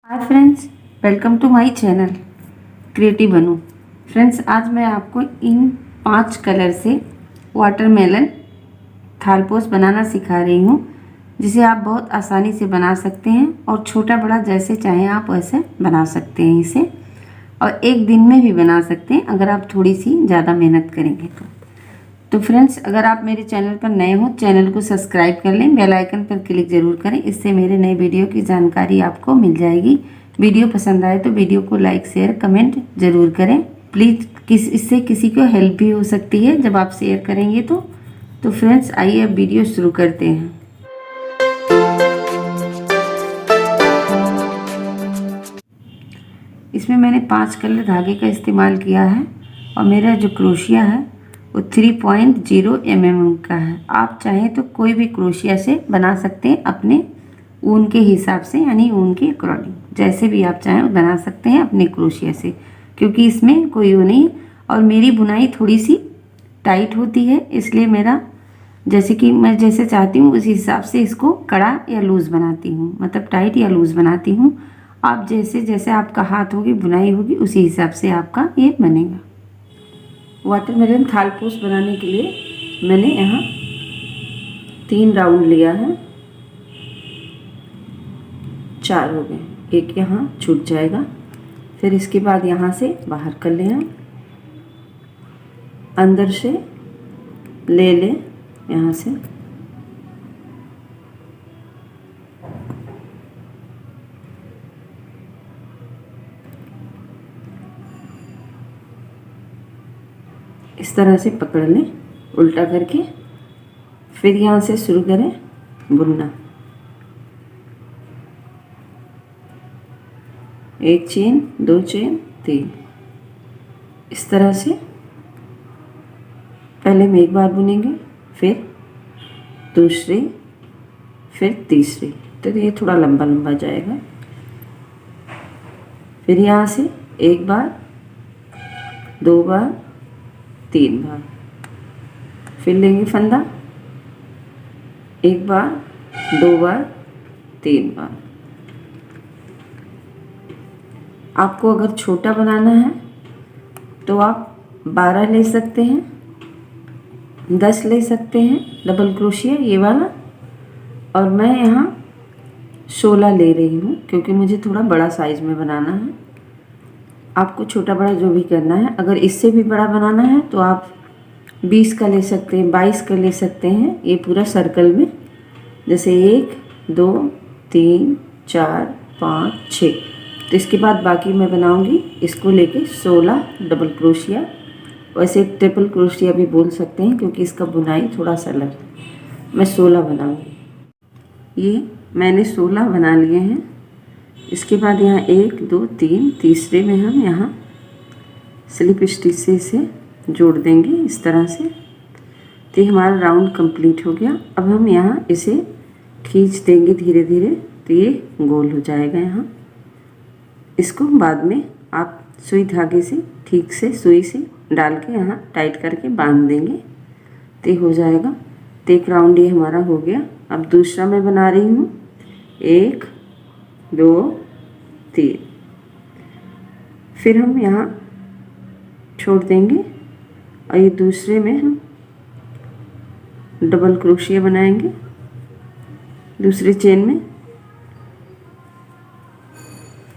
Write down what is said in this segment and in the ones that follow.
Hi friends, welcome to my channel creative Banu. Friends, आज मैं आपको इन 5 कलर से वाटरमेलन थालपोस बनाना सिखा रही हूँ, जिसे आप बहुत आसानी से बना सकते हैं और छोटा बड़ा जैसे चाहें आप वैसे बना सकते हैं इसे, और एक दिन में भी बना सकते हैं अगर आप थोड़ी सी ज़्यादा मेहनत करेंगे तो फ्रेंड्स, अगर आप मेरे चैनल पर नए हो, चैनल को सब्सक्राइब कर लें, बेल आइकन पर क्लिक ज़रूर करें। इससे मेरे नए वीडियो की जानकारी आपको मिल जाएगी। वीडियो पसंद आए तो वीडियो को लाइक शेयर कमेंट ज़रूर करें प्लीज़। इससे किसी को हेल्प भी हो सकती है जब आप शेयर करेंगे तो फ्रेंड्स, आइए अब वीडियो शुरू करते हैं। इसमें मैंने 5 कलर धागे का इस्तेमाल किया है और मेरा जो क्रोशिया है वो 3.0 mm का है। आप चाहें तो कोई भी क्रोशिया से बना सकते हैं अपने ऊन के हिसाब से, यानी ऊन के अकॉर्डिंग जैसे भी आप चाहें बना सकते हैं अपने क्रोशिया से, क्योंकि इसमें कोई वो नहीं। और मेरी बुनाई थोड़ी सी टाइट होती है, इसलिए मेरा जैसे कि मैं जैसे चाहती हूँ उसी हिसाब से इसको कड़ा या लूज़ बनाती हूँ, मतलब टाइट या लूज़ बनाती हूँ। आप जैसे जैसे आपका हाथ होगी बुनाई होगी उसी हिसाब से आपका ये बनेगा। वाटरमेलन थालपोस बनाने के लिए मैंने यहाँ 3 राउंड लिया है, 4 हो गए, एक यहाँ छूट जाएगा। फिर इसके बाद यहाँ से बाहर कर लें, अंदर से ले लें यहाँ से, इस तरह से पकड़ लें उल्टा करके। फिर यहाँ से शुरू करें बुनना, 1 चेन 2 चेन 3, इस तरह से पहले में एक बार बुनेंगे, फिर दूसरी, फिर तीसरी, तो ये थोड़ा लंबा लंबा जाएगा। फिर यहाँ से एक बार 2 बार 3 बार, फिर लेंगे फंदा, 1 बार 2 बार 3 बार। आपको अगर छोटा बनाना है तो आप 12 ले सकते हैं, 10 ले सकते हैं डबल क्रोशिया ये वाला, और मैं यहाँ 16 ले रही हूँ क्योंकि मुझे थोड़ा बड़ा साइज़ में बनाना है। आपको छोटा बड़ा जो भी करना है, अगर इससे भी बड़ा बनाना है तो आप 20 का ले सकते हैं, 22 का ले सकते हैं, ये पूरा सर्कल में, जैसे 1 2 3 4 5 6। तो इसके बाद बाकी मैं बनाऊंगी इसको लेके 16 डबल क्रोशिया, वैसे ट्रिपल क्रोशिया भी बोल सकते हैं क्योंकि इसका बुनाई थोड़ा सा अलग है। मैं 16 बनाऊंगी। ये मैंने 16 बना लिए हैं। इसके बाद यहाँ 1 2 3, तीसरे में हम यहाँ स्लिप स्टिच से इसे जोड़ देंगे इस तरह से। तो हमारा राउंड कंप्लीट हो गया। अब हम यहाँ इसे खींच देंगे धीरे धीरे, तो ये गोल हो जाएगा। यहाँ इसको बाद में आप सुई धागे से ठीक से सुई से डाल के यहाँ टाइट करके बांध देंगे, तो हो जाएगा। तो एक राउंड ये हमारा हो गया। अब दूसरा मैं बना रही हूँ, 1 2 3, फिर हम यहाँ छोड़ देंगे और ये दूसरे में हम डबल क्रोशिया बनाएंगे, दूसरे चेन में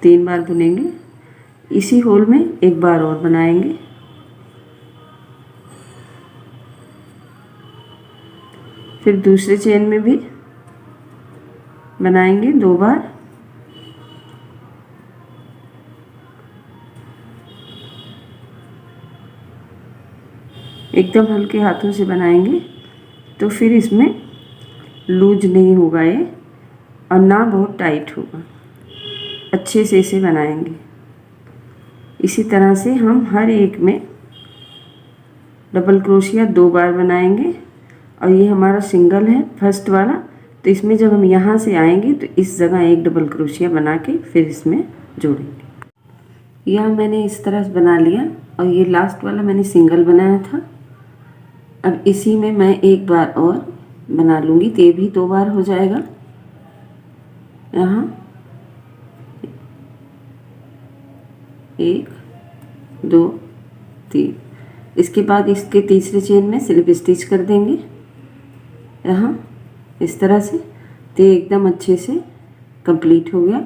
3 बार बुनेंगे, इसी होल में एक बार और बनाएंगे, फिर दूसरे चेन में भी बनाएंगे 2 बार, एकदम हल्के हाथों से बनाएंगे तो फिर इसमें लूज नहीं होगा ये, और ना बहुत टाइट होगा। अच्छे से इसे बनाएंगे। इसी तरह से हम हर एक में डबल क्रोशिया 2 बार बनाएंगे, और ये हमारा सिंगल है फर्स्ट वाला, तो इसमें जब हम यहाँ से आएंगे तो इस जगह एक डबल क्रोशिया बना के फिर इसमें जोड़ेंगे। यह मैंने इस तरह से बना लिया, और ये लास्ट वाला मैंने सिंगल बनाया था। अब इसी में मैं एक बार और बना लूँगी, तो ये भी 2 बार हो जाएगा। यहाँ 1 2 3। इसके बाद इसके तीसरे चेन में स्लिप स्टिच कर देंगे यहाँ इस तरह से। तो ये एकदम अच्छे से कंप्लीट हो गया।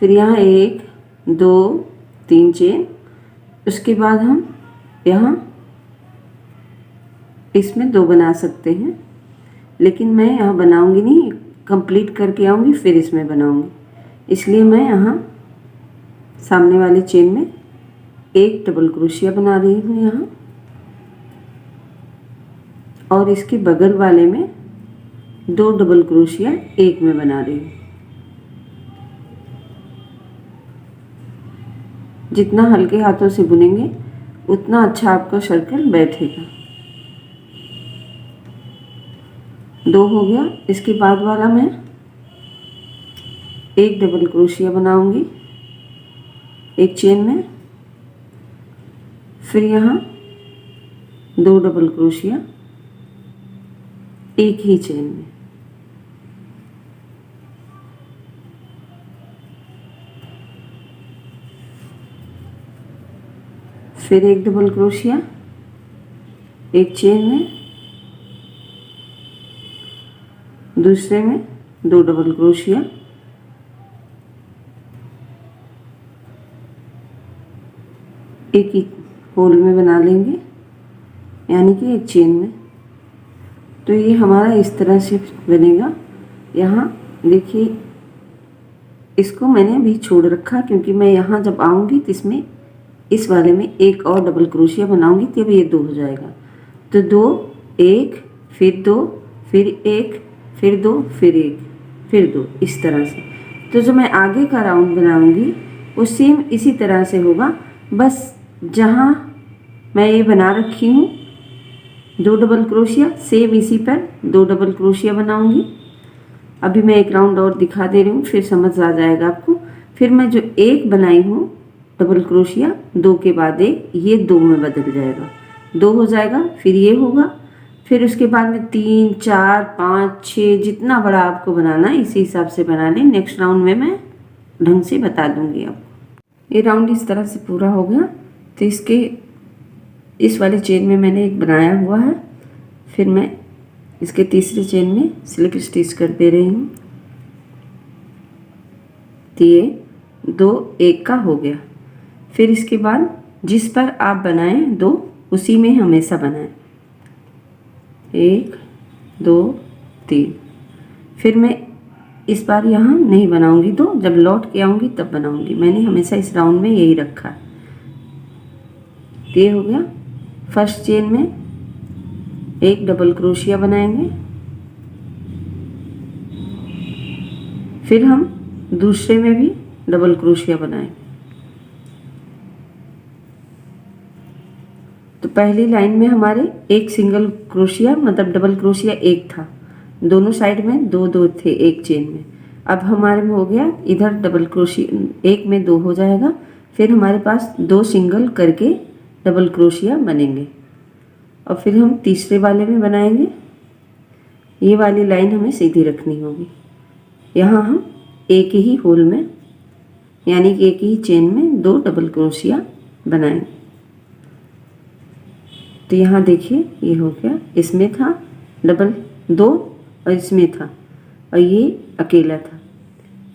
फिर यहाँ 1 2 3 चेन। उसके बाद हम यहाँ इसमें 2 बना सकते हैं, लेकिन मैं यहाँ बनाऊंगी नहीं, कंप्लीट करके आऊँगी फिर इसमें बनाऊंगी। इसलिए मैं यहाँ सामने वाले चेन में 1 डबल क्रोशिया बना रही हूँ यहाँ, और इसके बगल वाले में 2 डबल क्रोशिया एक में बना रही हूँ। जितना हल्के हाथों से बुनेंगे उतना अच्छा आपका सर्कल बैठेगा। 2 हो गया। इसके बाद वाला मैं 1 डबल क्रोशिया बनाऊंगी एक चेन में, फिर यहाँ 2 डबल क्रोशिया एक ही चेन में, फिर 1 डबल क्रोशिया एक चेन में, दूसरे में 2 डबल क्रोशिया, एक ही होल में बना लेंगे, यानी कि एक चेन में। तो ये हमारा इस तरह से बनेगा। यहाँ देखिए, इसको मैंने अभी छोड़ रखा क्योंकि मैं यहाँ जब आऊँगी तो इसमें इस वाले में 1 और डबल क्रोशिया बनाऊँगी, तब ये 2 हो जाएगा। तो 2 1 फिर 2 फिर 1 फिर 2 फिर 1 फिर 2, इस तरह से। तो जो मैं आगे का राउंड बनाऊँगी वो सेम इसी तरह से होगा, बस जहाँ मैं ये बना रखी हूँ 2 डबल क्रोशिया, सेम इसी पर 2 डबल क्रोशिया बनाऊँगी। अभी मैं एक राउंड और दिखा दे रही हूँ, फिर समझ आ जाएगा आपको। फिर मैं जो 1 बनाई हूँ डबल क्रोशिया 2 के बाद 1, ये 2 में बदल जाएगा, 2 हो जाएगा, फिर ये होगा, फिर उसके बाद में 3 4 5 6, जितना बड़ा आपको बनाना है इसी हिसाब से बना लें। नेक्स्ट राउंड में मैं ढंग से बता दूंगी आपको। ये राउंड इस तरह से पूरा हो गया। तो इसके इस वाले चेन में मैंने एक बनाया हुआ है, फिर मैं इसके तीसरे चेन में स्लिप स्टिच कर दे रही हूँ। तो ये 2 1 का हो गया। फिर इसके बाद जिस पर आप बनाएं 2, उसी में हमेशा बनाएं। 1 2 3। फिर मैं इस बार यहाँ नहीं बनाऊंगी 2, जब लौट के आऊँगी तब बनाऊंगी। मैंने हमेशा इस राउंड में यही रखा है। ये हो गया। फर्स्ट चेन में 1 डबल क्रोशिया बनाएंगे, फिर हम दूसरे में भी डबल क्रोशिया बनाएंगे। तो पहली लाइन में हमारे 1 सिंगल क्रोशिया मतलब डबल क्रोशिया 1 था, दोनों साइड में 2 2 थे एक चेन में। अब हमारे में हो गया इधर डबल क्रोशिया 1 में 2 हो जाएगा, फिर हमारे पास 2 सिंगल करके डबल क्रोशिया बनेंगे, और फिर हम तीसरे वाले में बनाएंगे। ये वाली लाइन हमें सीधी रखनी होगी। यहाँ हम एक ही होल में यानी कि एक ही चेन में 2 डबल क्रोशिया बनाएंगे। तो यहाँ देखिए ये हो गया, इसमें था डबल 2 और इसमें था, और ये अकेला था।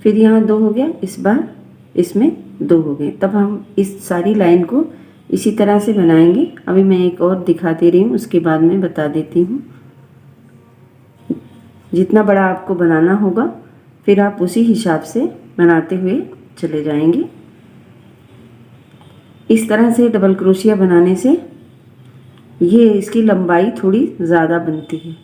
फिर यहाँ 2 हो गया, इस बार इसमें 2 हो गए। तब हम इस सारी लाइन को इसी तरह से बनाएंगे। अभी मैं एक और दिखा दे रही हूँ, उसके बाद में बता देती हूँ। जितना बड़ा आपको बनाना होगा फिर आप उसी हिसाब से बनाते हुए चले जाएंगे। इस तरह से डबल क्रोशिया बनाने से ये इसकी लंबाई थोड़ी ज़्यादा बनती है।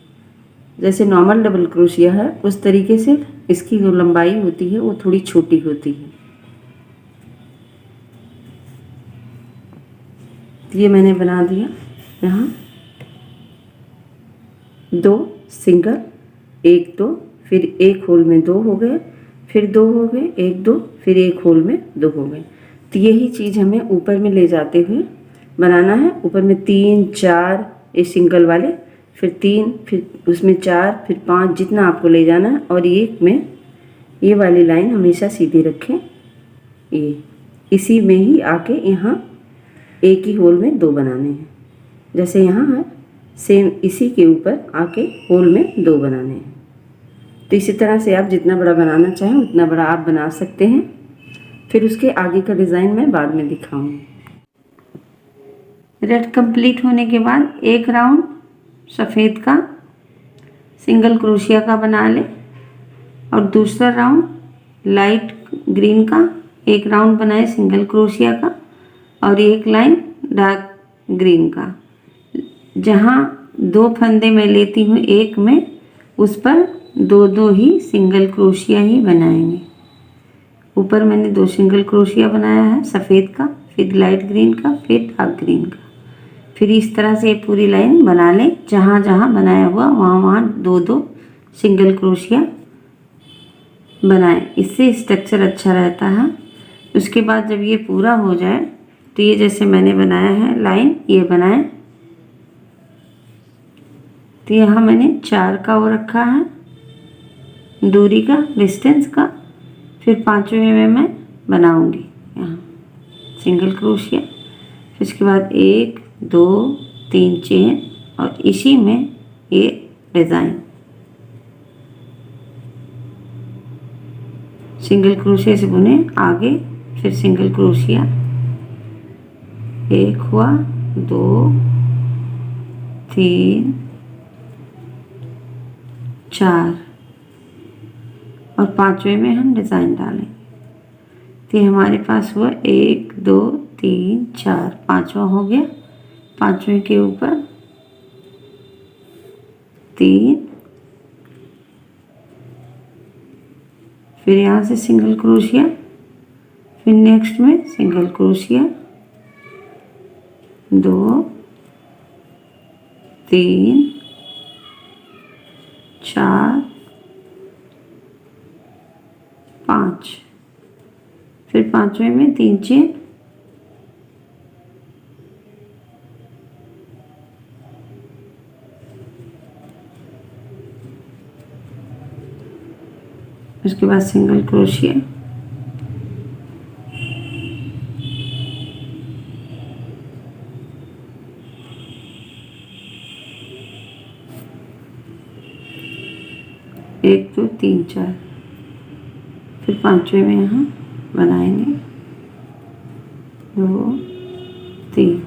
जैसे नॉर्मल डबल क्रोशिया है उस तरीके से इसकी जो लंबाई होती है वो थोड़ी छोटी होती है। ये मैंने बना दिया। यहाँ 2 सिंगल 1 2, फिर एक होल में 2 हो गए, फिर 2 हो गए 1 2, फिर एक होल में 2 हो गए। तो यही चीज़ हमें ऊपर में ले जाते हुए बनाना है। ऊपर में 3 4 ये सिंगल वाले, फिर 3, फिर उसमें 4, फिर 5, जितना आपको ले जाना है। और एक में ये वाली लाइन हमेशा सीधी रखें। ये इसी में ही आके यहाँ एक ही होल में 2 बनाने हैं। जैसे यहाँ है सेम इसी के ऊपर आके होल में 2 बनाने हैं। तो इसी तरह से आप जितना बड़ा बनाना चाहें उतना बड़ा आप बना सकते हैं। फिर उसके आगे का डिज़ाइन मैं बाद में दिखाऊंगी। रेड कंप्लीट होने के बाद एक राउंड सफ़ेद का सिंगल क्रोशिया का बना लें और दूसरा राउंड लाइट ग्रीन का एक राउंड बनाए सिंगल क्रोशिया का और एक लाइन डार्क ग्रीन का। जहाँ 2 फंदे मैं लेती हूँ एक में, उस पर 2 ही सिंगल क्रोशिया ही बनाएंगे। ऊपर मैंने 2 सिंगल क्रोशिया बनाया है सफ़ेद का, फिर लाइट ग्रीन का, फिर डार्क ग्रीन का। फिर इस तरह से पूरी लाइन बना लें। जहाँ जहाँ बनाया हुआ वहाँ 2 सिंगल क्रोशिया बनाएं। इससे स्ट्रक्चर अच्छा रहता है। उसके बाद जब ये पूरा हो जाए तो ये जैसे मैंने बनाया है लाइन, ये बनाएं। तो यहाँ मैंने 4 का वो रखा है दूरी का, डिस्टेंस का। फिर 5वें में मैं बनाऊंगी यहाँ सिंगल क्रोशिया। फिर उसके बाद 1 2 3 चेन और इसी में ये डिज़ाइन सिंगल क्रोशिया से बुने आगे। फिर सिंगल क्रोशिया 1 हुआ, 2 3 4 और 5वें में हम डिज़ाइन डालेंगे। तो ये हमारे पास हुआ 1 2 3 4, 5वां हो गया। 5वें के ऊपर 3, फिर यहाँ से सिंगल क्रोशिया, फिर नेक्स्ट में सिंगल क्रोशिया 2 3 4 5, फिर 5वें में 3 चेन, उसके बाद सिंगल क्रोशिया, एक 2 3 4, फिर 5वें में यहाँ बनाएंगे 2 3,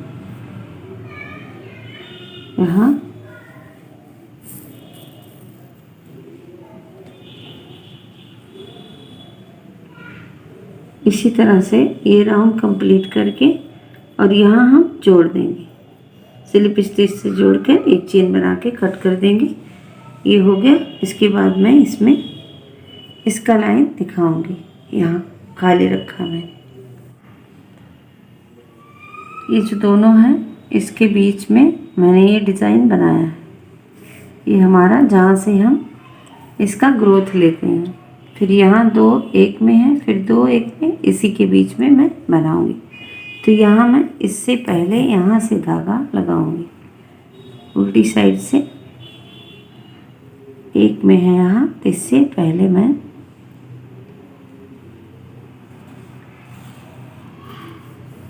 यहाँ इसी तरह से ये राउंड कंप्लीट करके और यहाँ हम जोड़ देंगे। स्लिप स्टिच से जोड़कर एक चेन बना के कट कर देंगे। ये हो गया। इसके बाद मैं इसमें इसका लाइन दिखाऊंगी। यहाँ खाली रखा मैंने, ये जो दोनों हैं इसके बीच में मैंने ये डिज़ाइन बनाया है। ये हमारा जहाँ से हम इसका ग्रोथ लेते हैं। फिर यहाँ 2 एक में है, फिर 2 एक में, इसी के बीच में मैं बनाऊंगी। तो यहाँ मैं इससे पहले यहाँ से धागा लगाऊंगी उल्टी साइड से। एक में है यहाँ, तो इससे पहले मैं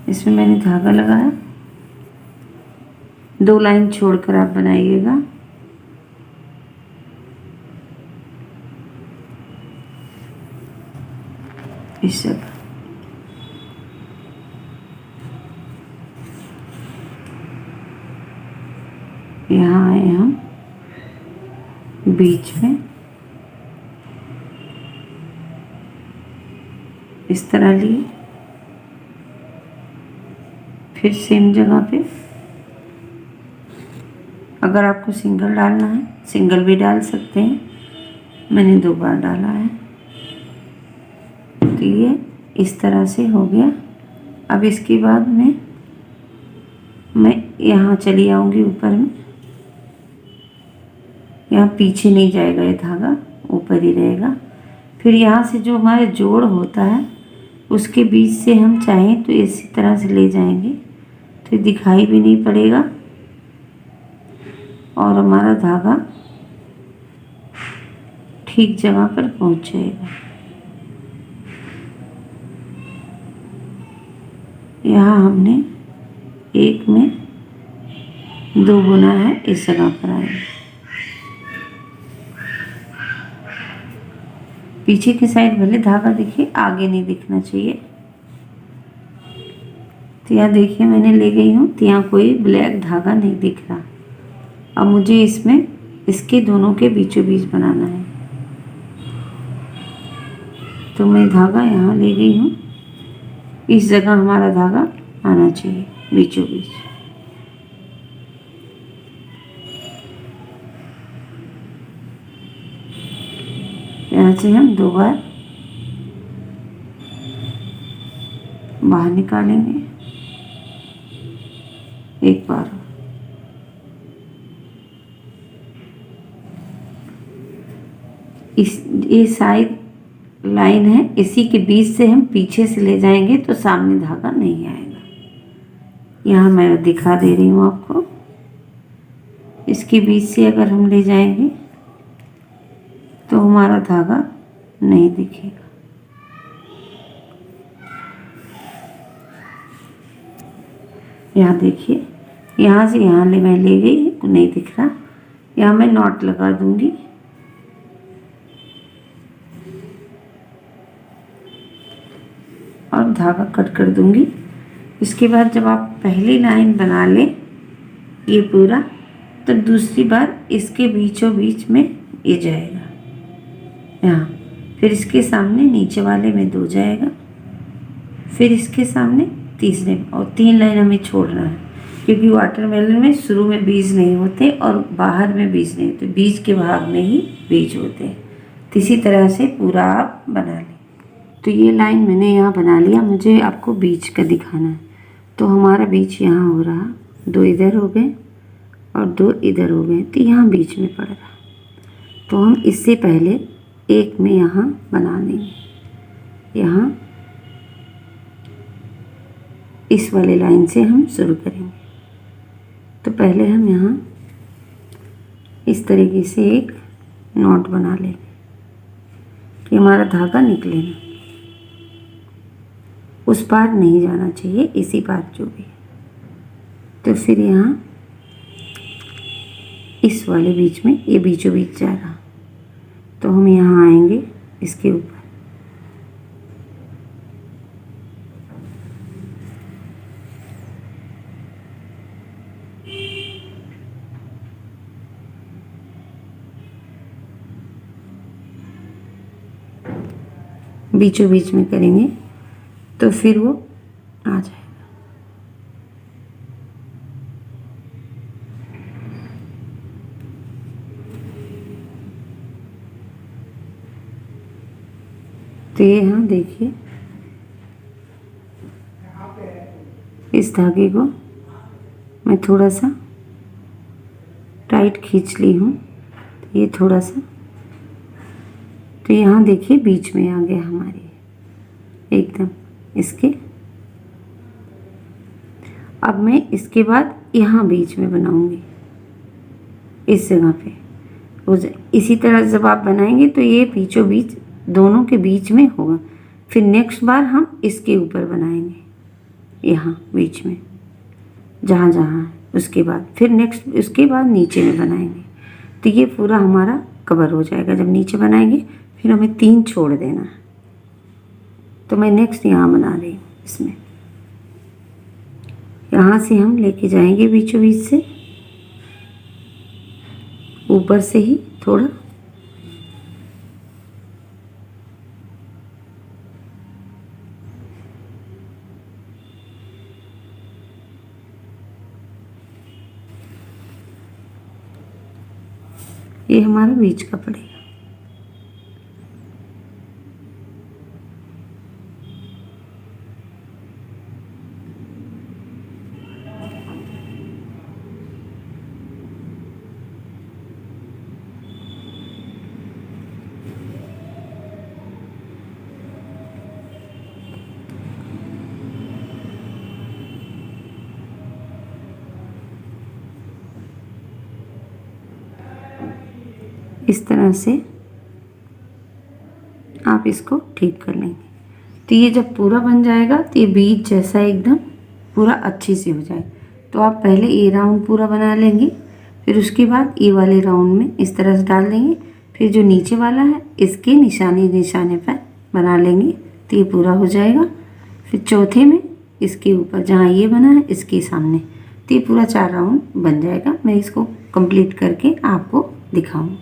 इसमें मैंने धागा लगाया। 2 लाइन छोड़कर आप बनाइएगा। इस सब यहाँ आए हम बीच में, इस तरह लिए। फिर सेम जगह पे अगर आपको सिंगल डालना है सिंगल भी डाल सकते हैं। मैंने 2 बार डाला है। तो ये इस तरह से हो गया। अब इसके बाद में मैं यहाँ चली आऊँगी ऊपर में। यहाँ पीछे नहीं जाएगा, ये धागा ऊपर ही रहेगा। फिर यहाँ से जो हमारे जोड़ होता है उसके बीच से हम चाहें तो इसी तरह से ले जाएंगे, तो दिखाई भी नहीं पड़ेगा और हमारा धागा ठीक जगह पर पहुँच जाएगा। यहाँ हमने एक में 2 बुना है, इस जगह पर आएंगे। पीछे की साइड भले धागा दिखे, आगे नहीं दिखना चाहिए। तो यहाँ देखिए मैंने ले गई हूँ, तो यहाँ कोई ब्लैक धागा नहीं दिख रहा। अब मुझे इसमें इसके दोनों के बीचों बीच बनाना है। तो मैं धागा यहाँ ले गई हूँ, इस जगह हमारा धागा आना चाहिए बीचों बीच। यहाँ से हम 2 बार बाहर निकालेंगे, एक बार। ये साइड लाइन है, इसी के बीच से हम पीछे से ले जाएंगे तो सामने धागा नहीं आएगा। यहाँ मैं दिखा दे रही हूँ आपको। इसके बीच से अगर हम ले जाएंगे तो हमारा धागा नहीं दिखेगा। यहाँ देखिए, यहाँ से यहाँ मैं ले गई, नहीं दिख रहा। यहाँ मैं नॉट लगा दूंगी। और धागा कट कर दूंगी। इसके बाद जब आप पहली लाइन बना लें ये पूरा, तब दूसरी बार इसके बीचों बीच में ये जाएगा यहाँ, फिर इसके सामने नीचे वाले में 2 जाएगा, फिर इसके सामने तीसरे में, और 3 लाइन हमें छोड़ना है, क्योंकि वाटरमेलन में शुरू में बीज नहीं होते और बाहर में बीज नहीं होते, बीज के भाग में ही बीज होते हैं। तो इसी तरह से पूरा आप बना लें। तो ये लाइन मैंने यहाँ बना लिया, मुझे आपको बीच का दिखाना है। तो हमारा बीच यहाँ हो रहा, 2 इधर हो गए और 2 इधर हो गए, तो यहाँ बीच में पड़ रहा। तो हम इससे पहले एक में यहाँ बना देंगे। यहाँ इस वाले लाइन से हम शुरू करेंगे। तो पहले हम यहाँ इस तरीके से एक नॉट बना लेंगे कि हमारा धागा निकले ना, उस पार नहीं जाना चाहिए, इसी पार जो भी। तो फिर यहाँ इस वाले बीच में, ये बीचों बीच जा रहा, तो हम यहाँ आएंगे इसके ऊपर। बीचों बीच में करेंगे तो फिर वो आ जाएगा। तो ये यहाँ देखिए, इस धागे को मैं थोड़ा सा टाइट खींच ली हूँ, तो ये थोड़ा सा, तो यहाँ देखिए बीच में आ गया हमारे एकदम इसके। अब मैं इसके बाद यहाँ बीच में बनाऊंगी, इस जगह पे। इसी तरह जब आप बनाएंगे तो ये बीचों बीच, दोनों के बीच में होगा। फिर नेक्स्ट बार हम इसके ऊपर बनाएंगे, यहाँ बीच में जहाँ जहाँ है, उसके बाद फिर नेक्स्ट, उसके बाद नीचे में बनाएंगे। तो ये पूरा हमारा कवर हो जाएगा। जब नीचे बनाएंगे फिर हमें 3 छोड़ देना है। तो मैं नेक्स्ट यहाँ बना रही हूँ। इसमें यहाँ से हम लेके जाएंगे बीचों बीच से, ऊपर से ही थोड़ा, ये हमारा बीच का पड़ेगा। इस तरह से आप इसको ठीक कर लेंगे। तो ये जब पूरा बन जाएगा तो ये बीच जैसा एकदम पूरा अच्छे से हो जाए। तो आप पहले ये राउंड पूरा बना लेंगे, फिर उसके बाद ये वाले राउंड में इस तरह से डाल देंगे, फिर जो नीचे वाला है इसके निशाने निशाने पर बना लेंगे तो ये पूरा हो जाएगा। फिर चौथे में इसके ऊपर जहाँ ये बना है इसके सामने, तो ये पूरा 4 राउंड बन जाएगा। मैं इसको कंप्लीट करके आपको दिखाऊँ।